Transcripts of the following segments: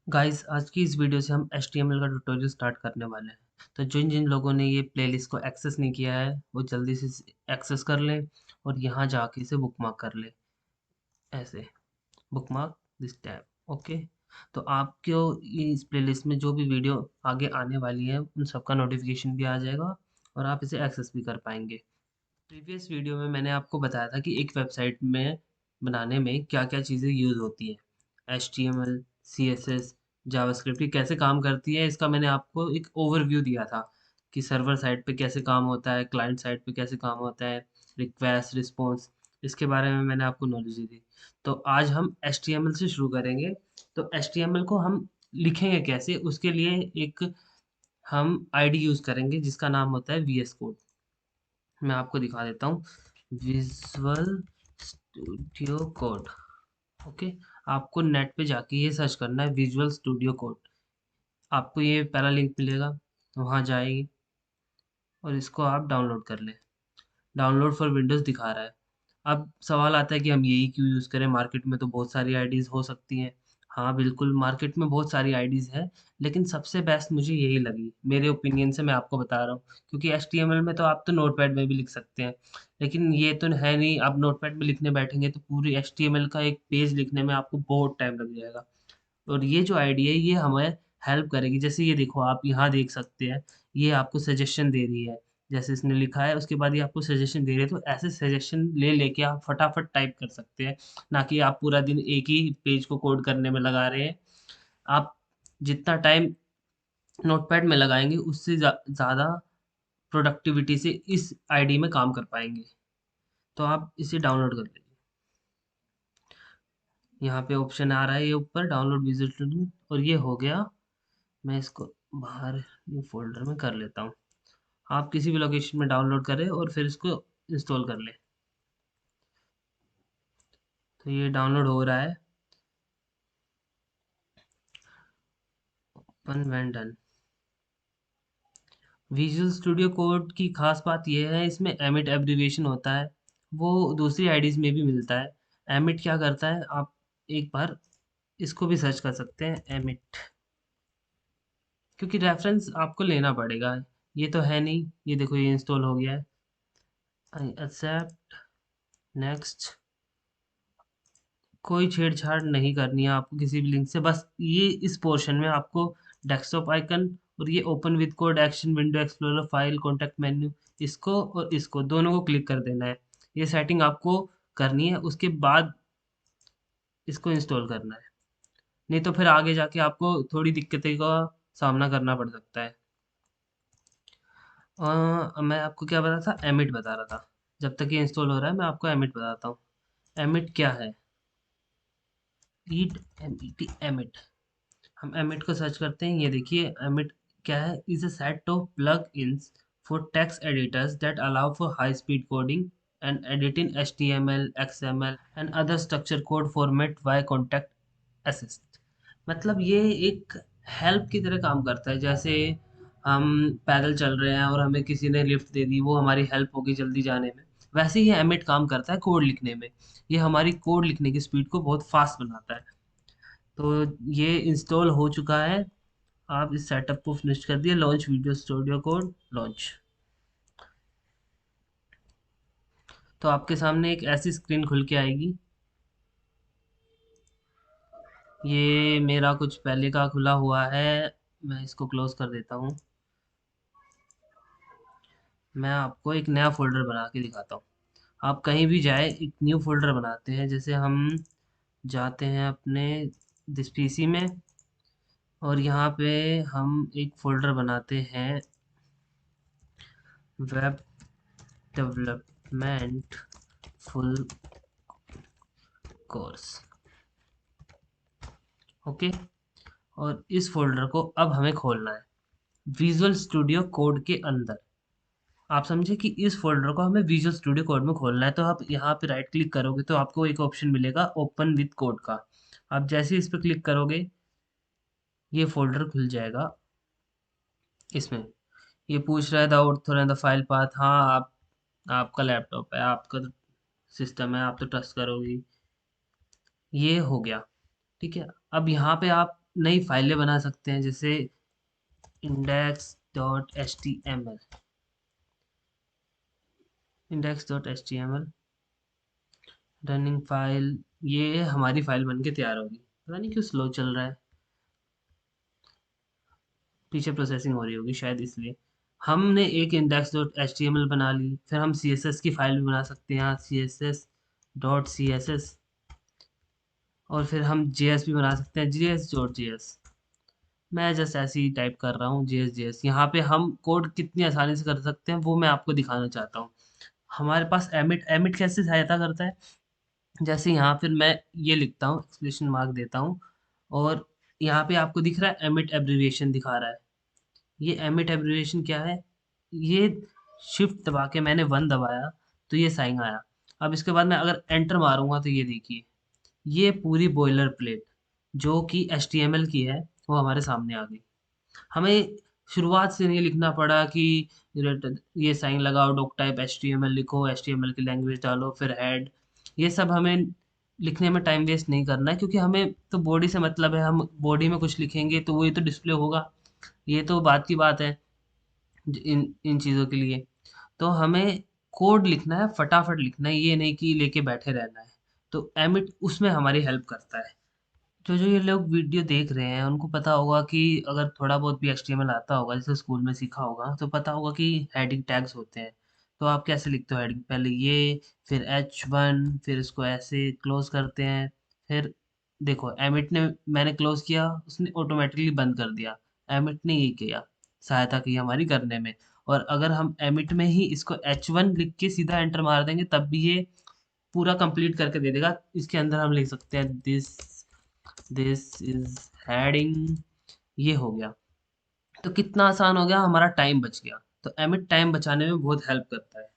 Guys आज की इस वीडियो से हम HTML का ट्यूटोरियल स्टार्ट करने वाले हैं। तो जिन जिन लोगों ने ये प्लेलिस्ट को एक्सेस नहीं किया है वो जल्दी से एक्सेस कर लें और यहाँ जाके इसे बुकमार्क कर लें। ऐसे बुकमार्क दिस टैब। ओके। तो आपको इस प्लेलिस्ट में जो भी वीडियो आगे आने वाली है उन सबका नोटिफिकेशन भी आ जाएगा और आप इसे एक्सेस भी कर पाएंगे। प्रीवियस वीडियो में मैंने आपको बताया था कि एक वेबसाइट में बनाने में क्या-क्या चीज़ें यूज़ होती हैं। HTML, CSS, जावास्क्रिप्ट ये कैसे काम करती है इसका मैंने आपको एक ओवरव्यू दिया था कि सर्वर साइड पे कैसे काम होता है, क्लाइंट साइड पे कैसे काम होता है, रिक्वेस्ट, रिस्पॉन्स इसके बारे में मैंने आपको नॉलेज दी थी। तो आज हम HTML से शुरू करेंगे। तो HTML को हम लिखेंगे कैसे उसके लिए एक हम आईडी यूज़ करेंगे जिसका नाम होता है VS कोड। मैं आपको दिखा देता हूँ विजुअल स्टूडियो कोड। ओके। आपको नेट पे जाके ये सर्च करना है विजुअल स्टूडियो कोड। आपको ये पहला लिंक मिलेगा, वहाँ जाएगी और इसको आप डाउनलोड कर लें। डाउनलोड फॉर विंडोज़ दिखा रहा है। अब सवाल आता है कि हम यही क्यों यूज़ करें, मार्केट में तो बहुत सारी आईडीज़ हो सकती हैं। हाँ, बिल्कुल मार्केट में बहुत सारी आईडीज़ हैं, लेकिन सबसे बेस्ट मुझे यही लगी। मेरे ओपिनियन से मैं आपको बता रहा हूँ, क्योंकि एचटीएमएल में तो आप तो नोटपैड में भी लिख सकते हैं, लेकिन ये तो है नहीं, आप नोटपैड में लिखने बैठेंगे तो पूरी एचटीएमएल का एक पेज लिखने में आपको बहुत टाइम लग जाएगा। और ये जो आईडी है ये हमें हेल्प करेगी। जैसे ये देखो आप यहाँ देख सकते हैं, ये आपको सजेशन दे रही है। जैसे इसने लिखा है उसके बाद ये आपको सजेशन दे रही है, तो ऐसे सजेशन ले लेके आप फटाफट टाइप कर सकते हैं, ना कि आप पूरा दिन एक ही पेज को कोड करने में लगा रहे हैं। आप जितना टाइम नोटपैड में लगाएंगे उससे ज़्यादा प्रोडक्टिविटी से इस आईडी में काम कर पाएंगे। तो आप इसे डाउनलोड कर लीजिए। यहाँ पे ऑप्शन आ रहा है ये ऊपर डाउनलोड विजुअल स्टूडियो और ये हो गया। मैं इसको बाहर न्यू फ़ोल्डर में कर लेता हूँ। आप किसी भी लोकेशन में डाउनलोड करें और फिर इसको इंस्टॉल कर लें। तो ये डाउनलोड हो रहा है। Open when done. Visual studio code की खास बात यह है इसमें एमिट एब्रिविएशन होता है। वो दूसरी आईडीज़ में भी मिलता है। एमिट क्या करता है आप एक बार इसको भी सर्च कर सकते हैं एमिट, क्योंकि रेफरेंस आपको लेना पड़ेगा। ये तो है नहीं। ये देखो ये इंस्टॉल हो गया है। I accept, next. कोई छेड़छाड़ नहीं करनी है आपको किसी भी लिंक से। बस ये इस पोर्शन में आपको डेस्कटॉप आइकन और ये open with code action window explorer file contact menu इसको और इसको दोनों को क्लिक कर देना है। ये सेटिंग आपको करनी है, उसके बाद इसको इंस्टॉल करना है। नहीं तो फिर आगे जाके आपको थोड़ी दिक्कतें का सामना करना पड़ सकता है। मैं आपको क्या बता था, एमिट बता रहा था। जब तक ये इंस्टॉल हो रहा है मैं आपको एमिट बताता हूँ। एमिट क्या है? ईट, एम एमिट। हम एमिट को सर्च करते हैं। ये देखिए एमिट क्या है, is a set of plug ins for text editors that allow for high speed coding and edit in HTML, XML and other structure code format by contact assist. मतलब ये एक हेल्प की तरह काम करता है। जैसे हम पैदल चल रहे हैं और हमें किसी ने लिफ्ट दे दी, वो हमारी हेल्प होगी जल्दी जाने में। वैसे ही एमिट काम करता है कोड लिखने में। ये हमारी कोड लिखने की स्पीड को बहुत फास्ट बनाता है। तो ये इंस्टॉल हो चुका है। आप इस सेटअप को फिनिश कर दिए। Launch video studio code launch. तो आपके सामने एक ऐसी स्क्रीन खुल के आएगी। ये मेरा कुछ पहले का खुला हुआ है, मैं इसको क्लोज कर देता हूँ। मैं आपको एक नया फ़ोल्डर बना के दिखाता हूँ। आप कहीं भी जाए एक न्यू फ़ोल्डर बनाते हैं। जैसे हम जाते हैं अपने दिस पीसी में और यहाँ पे हम एक फ़ोल्डर बनाते हैं web development full course. Okay. और इस फ़ोल्डर को अब हमें खोलना है विजुअल स्टूडियो कोड के अंदर। आप समझे कि इस फ़ोल्डर को हमें विजुअल स्टूडियो कोड में खोलना है। तो आप यहाँ पे राइट क्लिक करोगे तो आपको एक ऑप्शन मिलेगा ओपन विद कोड का। आप जैसे ही इस पे क्लिक करोगे ये फ़ोल्डर खुल जाएगा। इसमें ये पूछ रहा है the author and the file path. हाँ, आप आपका लैपटॉप है, आपका सिस्टम है, आप तो ट्रस्ट करोगे। ये हो गया। ठीक है। अब यहाँ पे आप नई फाइलें बना सकते हैं, जैसे index.html, index.html रनिंग फाइल, ये हमारी फाइल बनके तैयार होगी। पता नहीं क्यों स्लो चल रहा है, पीछे प्रोसेसिंग हो रही होगी शायद इसलिए। हमने एक index.html बना ली, फिर हम css की फाइल भी बना सकते हैं यहाँ, css.css, और फिर हम js भी बना सकते हैं, js.js। मैं जस्ट ऐसे ही टाइप कर रहा हूँ js। यहाँ पे हम कोड कितनी आसानी से कर सकते हैं वो मैं आपको दिखाना चाहता हूँ। हमारे पास एमिट, एमिट कैसे सहायता करता है, जैसे यहाँ फिर मैं ये लिखता हूँ, एक्सक्लेमेशन मार्क देता हूँ, और यहाँ पे आपको दिख रहा है एमिट एब्रिविएशन दिखा रहा है। ये एमिट एब्रिविएशन क्या है, ये शिफ्ट दबा के मैंने 1 दबाया तो ये साइन आया। अब इसके बाद मैं अगर एंटर मारूंगा तो ये देखिए, ये पूरी बॉयलर प्लेट जो कि HTML की है वो हमारे सामने आ गई। हमें शुरुआत से नहीं लिखना पड़ा कि ये साइन लगाओ, डॉक टाइप HTML लिखो, HTML की लैंग्वेज डालो, फिर हेड। ये सब हमें लिखने में टाइम वेस्ट नहीं करना है, क्योंकि हमें तो बॉडी से मतलब है, हम बॉडी में कुछ लिखेंगे तो वही तो डिस्प्ले होगा। ये तो बात की बात है इन इन चीज़ों के लिए। तो हमें कोड लिखना है, फटाफट लिखना है, ये नहीं कि लेके बैठे रहना है। तो एमिट उसमें हमारी हेल्प करता है। जो जो ये लोग वीडियो देख रहे हैं उनको पता होगा कि अगर थोड़ा बहुत भी HTML आता होगा, जैसे स्कूल में सीखा होगा, तो पता होगा कि हेडिंग टैग्स होते हैं। तो आप कैसे लिखते हो हेडिंग, पहले ये, फिर H1, फिर इसको ऐसे क्लोज करते हैं। फिर देखो एमिट ने, मैंने क्लोज किया उसने ऑटोमेटिकली बंद कर दिया। एमिट ने ये किया, सहायता की हमारी करने में। और अगर हम एमिट में ही इसको H1 लिख के सीधा एंटर मार देंगे तब भी ये पूरा कंप्लीट करके दे देगा। इसके अंदर हम लिख सकते हैं दिस इज हेडिंग, ये हो गया। तो कितना आसान हो गया, हमारा टाइम बच गया। तो एमिट टाइम बचाने में बहुत हेल्प करता है।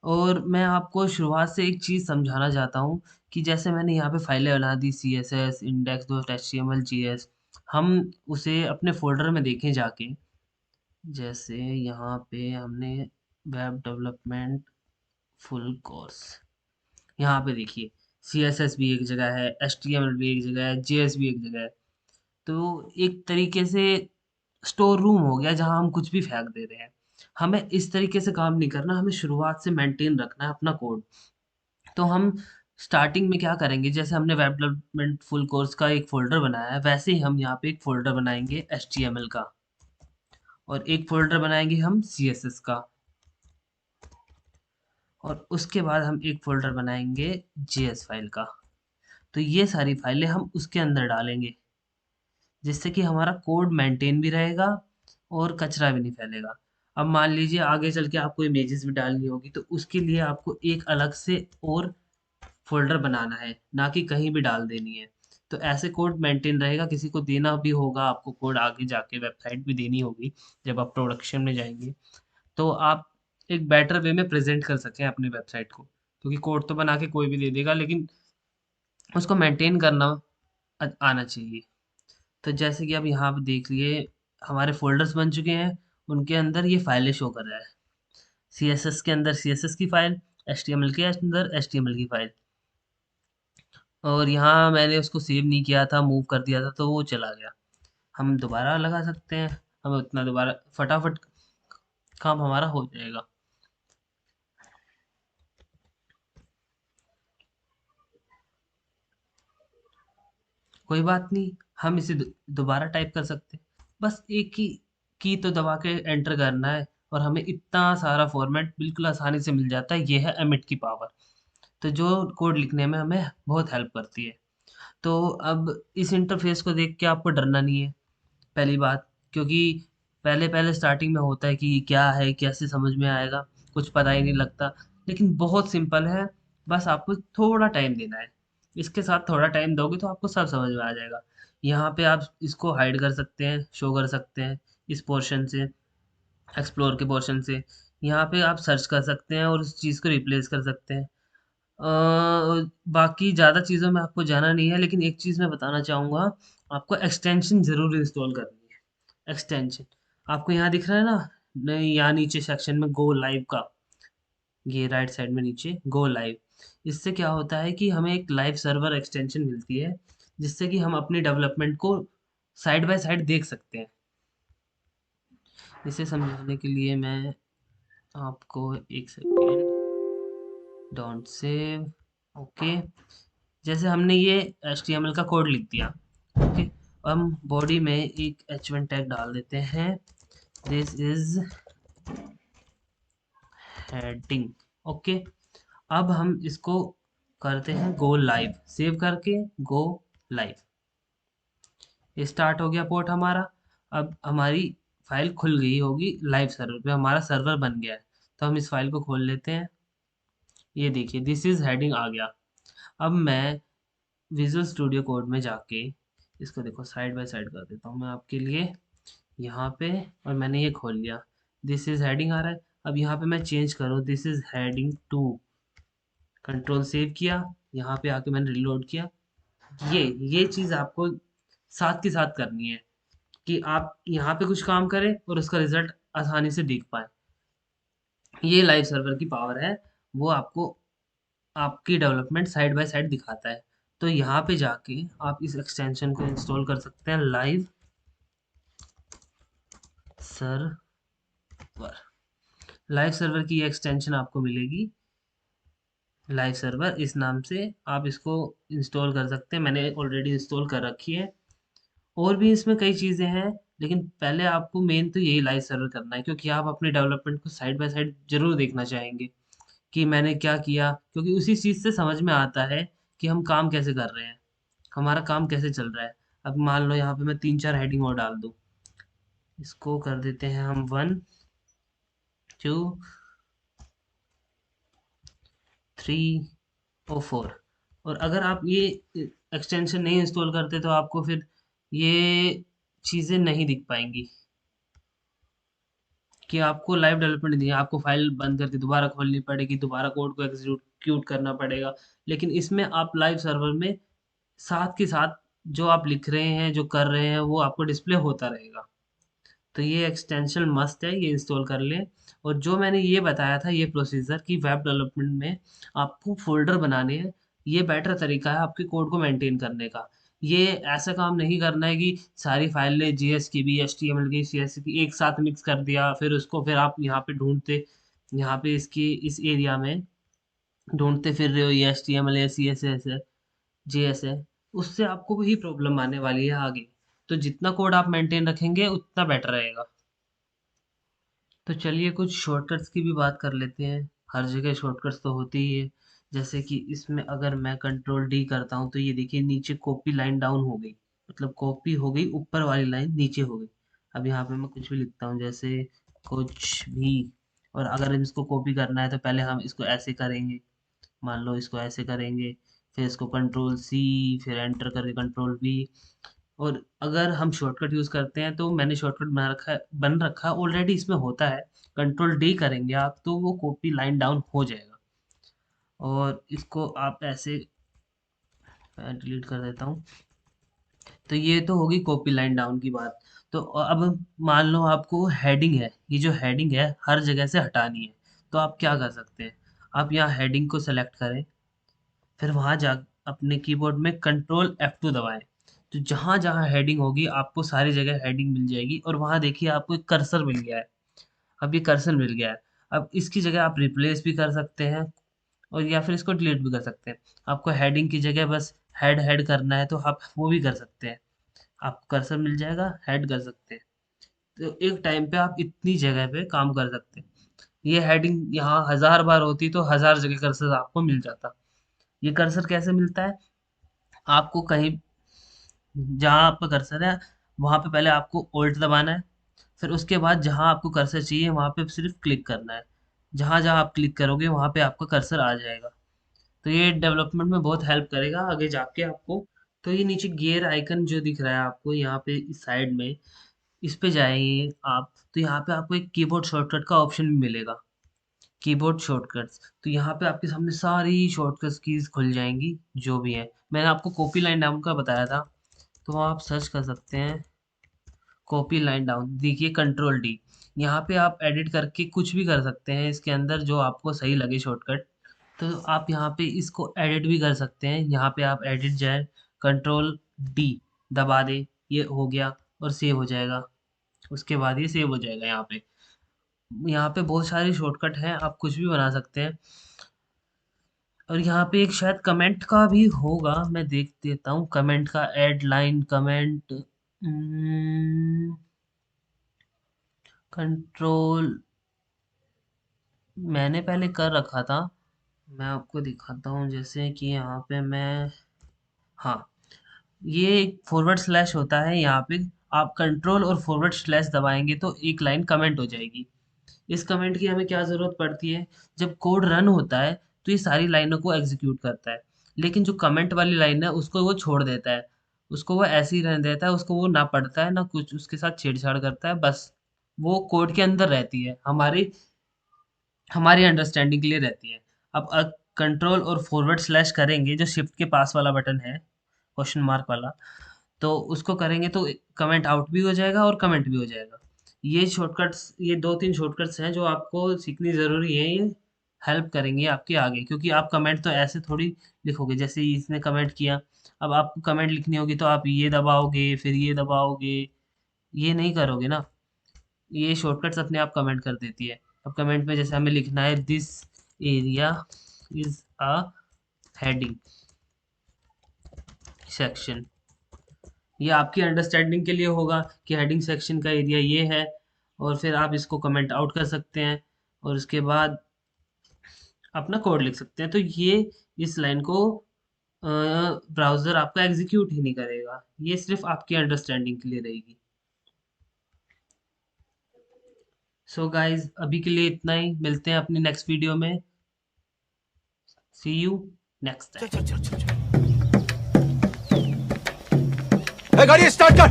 और मैं आपको शुरुआत से एक चीज़ समझाना चाहता हूँ कि जैसे मैंने यहाँ पे फाइलें बना दी, CSS, index.html, JS, हम उसे अपने फोल्डर में देखें जाके। जैसे यहाँ पे हमने वेब डेवलपमेंट फुल कोर्स, यहाँ पे देखिए CSS भी एक जगह है, HTML भी एक जगह है, JS भी एक जगह है। तो एक तरीके से स्टोर रूम हो गया जहाँ हम कुछ भी फेंक दे रहे हैं। हमें इस तरीके से काम नहीं करना, हमें शुरुआत से मेंटेन रखना है अपना कोड। तो हम स्टार्टिंग में क्या करेंगे, जैसे हमने वेब डेवलपमेंट फुल कोर्स का एक फ़ोल्डर बनाया है, वैसे ही हम यहाँ पे एक फ़ोल्डर बनाएँगे HTML का, और एक फ़ोल्डर बनाएँगे हम CSS का, और उसके बाद हम एक फ़ोल्डर बनाएँगे JS फाइल का। तो ये सारी फाइलें हम उसके अंदर डालेंगे, जिससे कि हमारा कोड मेंटेन भी रहेगा और कचरा भी नहीं फैलेगा। अब मान लीजिए आगे चल के आपको इमेजेस भी डालनी होगी, तो उसके लिए आपको एक अलग से और फ़ोल्डर बनाना है, ना कि कहीं भी डाल देनी है। तो ऐसे कोड मेंटेन रहेगा, किसी को देना भी होगा आपको कोड, आगे जाके वेबसाइट भी देनी होगी जब आप प्रोडक्शन में जाएँगे, तो आप एक बेटर वे में प्रेज़ेंट कर सकें अपनी वेबसाइट को। क्योंकि कोड तो बना के कोई भी दे देगा, लेकिन उसको मेंटेन करना आना चाहिए। तो जैसे कि अब यहाँ पे देख लिए, हमारे फ़ोल्डर्स बन चुके हैं, उनके अंदर ये फाइलें शो कर रहा है। CSS के अंदर CSS की फ़ाइल, HTML के अंदर HTML की फ़ाइल। और यहाँ मैंने उसको सेव नहीं किया था, मूव कर दिया था तो वो चला गया। हम दोबारा लगा सकते हैं, हमें उतना दोबारा फटाफट काम हमारा हो जाएगा। कोई बात नहीं, हम इसे दोबारा टाइप कर सकते हैं। बस एक ही की तो दबा के एंटर करना है, और हमें इतना सारा फॉर्मेट बिल्कुल आसानी से मिल जाता है। ये है एमिट की पावर, तो जो कोड लिखने में हमें बहुत हेल्प करती है। तो अब इस इंटरफेस को देख के आपको डरना नहीं है, पहली बात। क्योंकि पहले पहले स्टार्टिंग में होता है कि क्या है, कैसे समझ में आएगा, कुछ पता ही नहीं लगता। लेकिन बहुत सिंपल है, बस आपको थोड़ा टाइम देना है। इसके साथ थोड़ा टाइम दोगे तो आपको सब समझ में आ जाएगा। यहाँ पे आप इसको हाइड कर सकते हैं, शो कर सकते हैं इस पोर्शन से, एक्सप्लोर के पोर्शन से। यहाँ पे आप सर्च कर सकते हैं और उस चीज़ को रिप्लेस कर सकते हैं। बाकी ज़्यादा चीज़ों में आपको जाना नहीं है, लेकिन एक चीज़ मैं बताना चाहूँगा, आपको एक्सटेंशन ज़रूर इंस्टॉल करनी है। एक्सटेंशन आपको यहाँ दिख रहा है ना, नहीं, यहाँ नीचे सेक्शन में गो लाइव का, ये राइट साइड में नीचे गो लाइव। इससे क्या होता है कि हमें एक लाइव सर्वर एक्सटेंशन मिलती है, जिससे कि हम अपनी डेवलपमेंट को साइड बाय साइड देख सकते हैं। इसे समझाने के लिए मैं आपको एक सेकेंड, डोंट सेव, ओके। जैसे हमने ये HTML का कोड लिख दिया, ओके। हम बॉडी में एक h1 टैग डाल देते हैं, दिस इज हेडिंग, ओके। अब हम इसको करते हैं गो लाइव, सेव करके गो लाइव। ये स्टार्ट हो गया पोर्ट हमारा। अब हमारी फाइल खुल गई होगी लाइव सर्वर पे, हमारा सर्वर बन गया है। तो हम इस फाइल को खोल लेते हैं। ये देखिए दिस इज हेडिंग आ गया। अब मैं विजुअल स्टूडियो कोड में जाके इसको देखो साइड बाय साइड कर देता हूँ मैं आपके लिए यहाँ पे। और मैंने ये खोल लिया, दिस इज हेडिंग आ रहा है। अब यहाँ पे मैं चेंज करूँ, this is heading two, control save किया, यहाँ पे आके मैंने रिलोड किया। ये चीज़ आपको साथ के साथ करनी है कि आप यहाँ पे कुछ काम करें और उसका रिजल्ट आसानी से देख पाए। ये लाइव सर्वर की पावर है, वो आपको आपकी डेवलपमेंट साइड बाय साइड दिखाता है। तो यहाँ पे जाके आप इस एक्सटेंशन को इंस्टॉल कर सकते हैं, लाइव सर्वर। लाइव सर्वर की ये एक्सटेंशन आपको मिलेगी, लाइव सर्वर इस नाम से। आप इसको इंस्टॉल कर सकते हैं, मैंने ऑलरेडी इंस्टॉल कर रखी है। और भी इसमें कई चीज़ें हैं, लेकिन पहले आपको मेन तो यही लाइव सर्वर करना है, क्योंकि आप अपने डेवलपमेंट को साइड बाय साइड जरूर देखना चाहेंगे कि मैंने क्या किया, क्योंकि उसी चीज़ से समझ में आता है कि हम काम कैसे कर रहे हैं, हमारा काम कैसे चल रहा है। अब मान लो यहाँ पे मैं 3-4 हेडिंग और डाल दूँ, इसको कर देते हैं हम 1 2 3 और 4। और अगर आप ये एक्सटेंशन नहीं इंस्टॉल करते तो आपको फिर ये चीज़ें नहीं दिख पाएंगी कि आपको लाइव डेवलपमेंट नहीं है, आपको फाइल बंद करके दोबारा खोलनी पड़ेगी, दोबारा कोड को एग्जीक्यूट करना पड़ेगा। लेकिन इसमें आप लाइव सर्वर में साथ के साथ जो आप लिख रहे हैं, जो कर रहे हैं, वो आपको डिस्प्ले होता रहेगा। तो ये एक्सटेंशन मस्त है, ये इंस्टॉल कर लें। और जो मैंने ये बताया था ये प्रोसीजर कि वेब डेवलपमेंट में आपको फ़ोल्डर बनाने हैं, ये बेटर तरीका है आपके कोड को मेंटेन करने का। ये ऐसा काम नहीं करना है कि सारी फाइलें जीएस की भी, एचटीएमएल की, सीएसएस की एक साथ मिक्स कर दिया, फिर उसको फिर आप यहाँ पे ढूँढते, यहाँ पे इसकी इस एरिया में ढूँढते फिर रहे हो, ये एचटीएमएल है, सीएसएस है, जीएस है। उससे आपको वही प्रॉब्लम आने वाली है आगे। तो जितना कोड आप मेंटेन रखेंगे उतना बेटर रहेगा। तो चलिए कुछ शॉर्टकट्स की भी बात कर लेते हैं। हर जगह शॉर्टकट्स तो होती ही है। जैसे कि इसमें अगर मैं कंट्रोल डी करता हूँ तो ये देखिए नीचे कॉपी लाइन डाउन हो गई, मतलब कॉपी हो गई, ऊपर वाली लाइन नीचे हो गई। अब यहाँ पे मैं कुछ भी लिखता हूँ, जैसे कुछ भी, और अगर इसको कॉपी करना है तो पहले हम इसको ऐसे करेंगे, मान लो इसको ऐसे करेंगे, फिर इसको कंट्रोल सी, फिर एंटर करके कंट्रोल वी। और अगर हम शॉर्टकट यूज़ करते हैं तो मैंने शॉर्टकट बन रखा है ऑलरेडी, इसमें होता है। कंट्रोल डी करेंगे आप तो वो कॉपी लाइन डाउन हो जाएगा। और इसको आप ऐसे, मैं डिलीट कर देता हूँ। तो ये तो होगी कॉपी लाइन डाउन की बात। तो अब मान लो आपको हेडिंग है, ये जो हेडिंग है हर जगह से हटानी है, तो आप क्या कर सकते हैं, आप यहाँ हेडिंग को सेलेक्ट करें, फिर वहाँ जा अपने कीबोर्ड में कंट्रोल F2 दबाएं। तो जहाँ जहाँ हेडिंग होगी आपको सारी जगह हेडिंग मिल जाएगी। और वहाँ देखिए आपको एक कर्सर मिल गया है, अब ये कर्सर मिल गया है। अब इसकी जगह आप रिप्लेस भी कर सकते हैं और या फिर इसको डिलीट भी कर सकते हैं। आपको हेडिंग की जगह बस हेड हेड करना है तो आप वो भी कर सकते हैं, आपको कर्सर मिल जाएगा, हेड कर सकते हैं। तो एक टाइम पे आप इतनी जगह पे काम कर सकते हैं। ये हेडिंग यहाँ 1000 बार होती तो 1000 जगह कर्सर आपको मिल जाता। ये कर्सर कैसे मिलता है, आपको कहीं जहाँ आपका कर्सर है वहाँ पे पहले आपको ऑल्ट दबाना है, फिर उसके बाद जहाँ आपको कर्सर चाहिए वहाँ पे सिर्फ क्लिक करना है। जहाँ जहाँ आप क्लिक करोगे वहाँ पे आपका कर्सर आ जाएगा। तो ये डेवलपमेंट में बहुत हेल्प करेगा आगे जाके आपको। तो ये नीचे गियर आइकन जो दिख रहा है आपको यहाँ पे इस साइड में, इस पे जाइए आप, तो यहाँ पे आपको एक कीबोर्ड शॉर्टकट का ऑप्शन भी मिलेगा, कीबोर्ड शॉर्टकट्स। तो यहाँ पे आपके सामने सारी शॉर्टकट्स कीज खुल जाएंगी जो भी है। मैंने आपको कॉपी लाइन डाउन का बताया था, तो आप सर्च कर सकते हैं कॉपी लाइन डाउन, देखिए कंट्रोल डी। यहाँ पे आप एडिट करके कुछ भी कर सकते हैं इसके अंदर जो आपको सही लगे शॉर्टकट। तो आप यहाँ पे इसको एडिट भी कर सकते हैं, यहाँ पे आप एडिट जाए, कंट्रोल डी दबा दें, ये हो गया और सेव हो जाएगा। उसके बाद ये सेव हो जाएगा। यहाँ पे बहुत सारे शॉर्टकट हैं, आप कुछ भी बना सकते हैं। और यहाँ पे एक शायद कमेंट का भी होगा, मैं देख देता हूँ कमेंट का। ऐड लाइन कमेंट, कंट्रोल मैंने पहले कर रखा था, मैं आपको दिखाता हूँ। जैसे कि यहाँ पे मैं, हाँ, ये फॉरवर्ड स्लैश होता है यहाँ पे। आप कंट्रोल और फॉरवर्ड स्लैश दबाएंगे तो एक लाइन कमेंट हो जाएगी। इस कमेंट की हमें क्या ज़रूरत पड़ती है? जब कोड रन होता है तो ये सारी लाइनों को एग्जीक्यूट करता है, लेकिन जो कमेंट वाली लाइन है उसको वो छोड़ देता है। उसको वो ऐसे ही रहने देता है, उसको वो ना पढ़ता है ना कुछ उसके साथ छेड़छाड़ करता है, बस वो कोड के अंदर रहती है, हमारी हमारी अंडरस्टैंडिंग के लिए रहती है। अब कंट्रोल और फॉरवर्ड स्लैश करेंगे, जो शिफ्ट के पास वाला बटन है, क्वेश्चन मार्क वाला, तो उसको करेंगे तो कमेंट आउट भी हो जाएगा और कमेंट भी हो जाएगा। ये शॉर्टकट्स, ये 2-3 शॉर्टकट्स हैं जो आपको सीखनी ज़रूरी है। ये हेल्प करेंगे आपके आगे, क्योंकि आप कमेंट तो ऐसे थोड़ी लिखोगे जैसे ही इसने कमेंट किया। अब आपको कमेंट लिखनी होगी तो आप ये दबाओगे, फिर ये दबाओगे, ये नहीं करोगे ना। ये शॉर्टकट्स अपने आप कमेंट कर देती है। अब कमेंट में जैसे हमें लिखना है, this area is a heading section. ये आपकी अंडरस्टैंडिंग के लिए होगा कि हेडिंग सेक्शन का एरिया ये है, और फिर आप इसको कमेंट आउट कर सकते हैं और उसके बाद अपना कोड लिख सकते हैं। तो ये इस लाइन को ब्राउज़र आपका एग्जीक्यूट ही नहीं करेगा, ये सिर्फ आपकी अंडरस्टैंडिंग के लिए रहेगी। सो गाइज, अभी के लिए इतना ही, मिलते हैं अपनी नेक्स्ट वीडियो में। सी यू नेक्स्ट चल टाइम। चल चल चल चल गाड़ी स्टार्ट कर।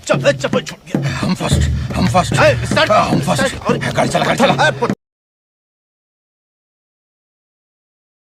चल चप्पल छोड़ गया। हम फर्स्ट स्टार्ट हम फर्स्ट गाड़ी चला